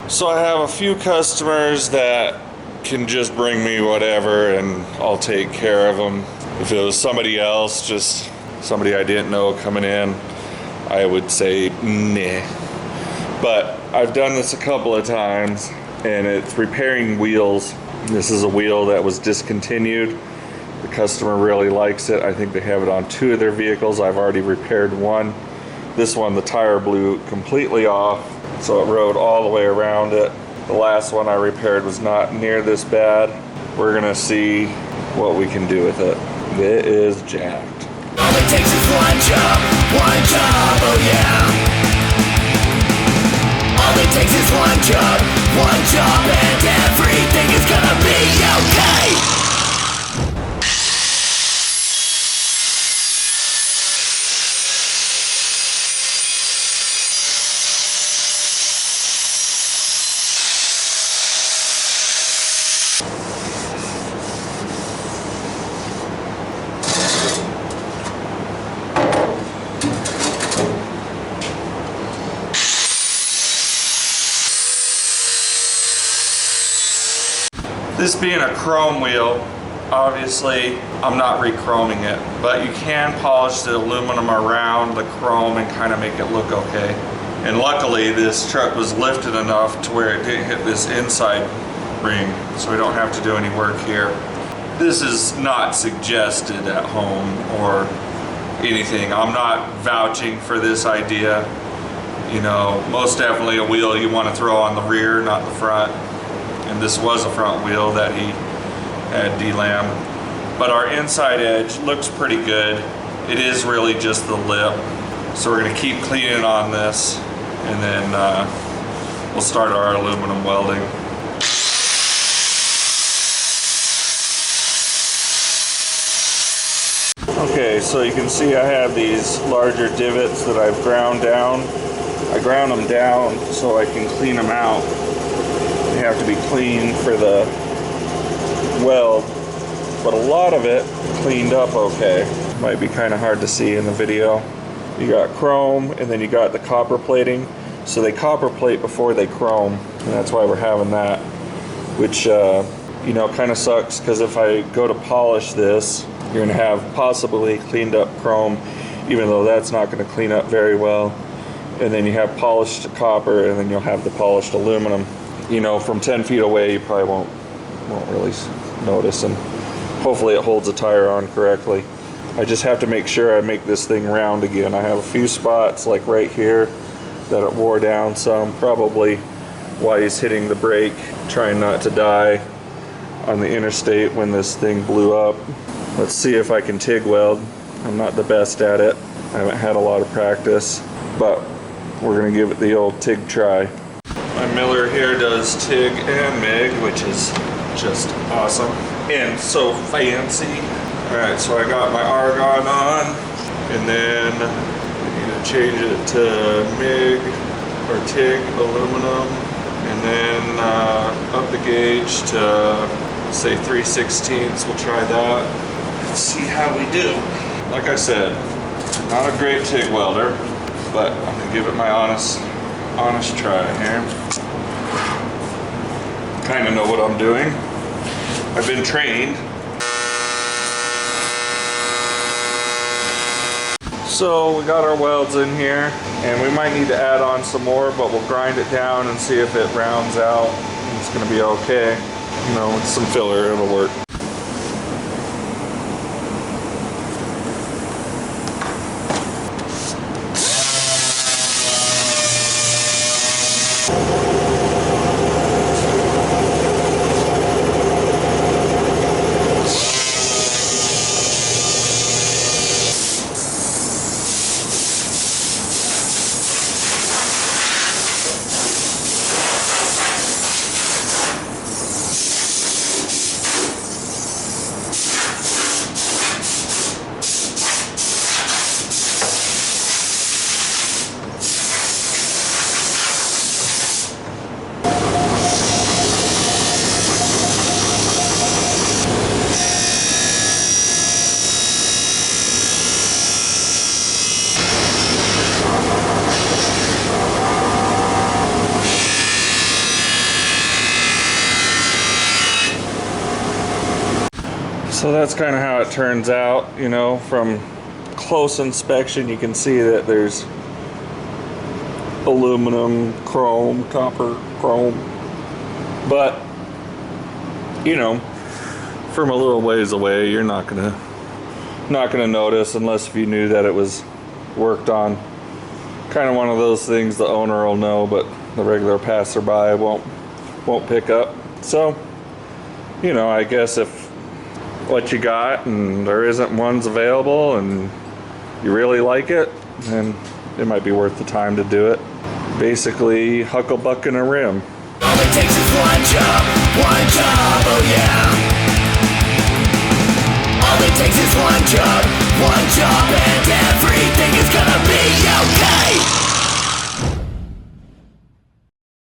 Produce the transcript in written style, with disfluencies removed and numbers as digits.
So I have a few customers that can just bring me whatever and I'll take care of them. If it was somebody else, just somebody I didn't know coming in, I would say nah. But I've done this a couple of times, and it's repairing wheels. This is a wheel that was discontinued. The customer really likes it. I think they have it on 2 of their vehicles. I've already repaired one. This one, the tire blew completely off, so it rode all the way around it. The last one I repaired was not near this bad. We're gonna see what we can do with it. It is jacked. All it takes is one job, oh yeah. All it takes is one job, and everything is gonna be okay. This being a chrome wheel, obviously I'm not re-chroming it, but you can polish the aluminum around the chrome and kind of make it look okay. And luckily this truck was lifted enough to where it didn't hit this inside ring, so we don't have to do any work here. This is not suggested at home or anything. I'm not vouching for this idea. You know, most definitely a wheel you want to throw on the rear, not the front. And this was a front wheel that he had delammed. But our inside edge looks pretty good. It is really just the lip. So we're gonna keep cleaning on this, and then we'll start our aluminum welding. Okay, so you can see I have these larger divots that I've ground down. I ground them down so I can clean them out. They have to be clean for the weld, but a lot of it cleaned up okay. Might be kind of hard to see in the video. You got chrome, and then you got the copper plating. So they copper plate before they chrome, and that's why we're having that, which you know, kind of sucks, because if I go to polish this, you're gonna have possibly cleaned up chrome, even though that's not gonna clean up very well. And then you have polished copper, and then you'll have the polished aluminum. You know, from 10 feet away, you probably won't really notice, and hopefully it holds the tire on correctly. I just have to make sure I make this thing round again. I have a few spots, like right here, that it wore down some, probably while he's hitting the brake, trying not to die on the interstate when this thing blew up. Let's see if I can TIG weld. I'm not the best at it. I haven't had a lot of practice, but we're gonna give it the old TIG try. My miller here does TIG and MIG, which is just awesome and so fancy. Alright, so I got my argon on, and then I need to change it to MIG or TIG aluminum, and then up the gauge to say 3/16. We'll try that. Let's see how we do. Like I said, not a great TIG welder, but I'm gonna give it my honest try here. Kind of know what I'm doing. I've been trained. So we got our welds in here, and we might need to add on some more, but we'll grind it down and see if it rounds out. It's gonna be okay. You know, with some filler, it'll work. So that's kind of how it turns out, you know. From close inspection you can see that there's aluminum, chrome, copper, chrome, but you know, from a little ways away you're not gonna notice unless if you knew that it was worked on. Kind of one of those things the owner will know, but the regular passerby won't pick up. So, you know, I guess if what you got and there isn't ones available and you really like it, then it might be worth the time to do it. Basically, hucklebucking a rim. All it takes is one job, oh yeah. All it takes is one job, and everything is gonna be okay.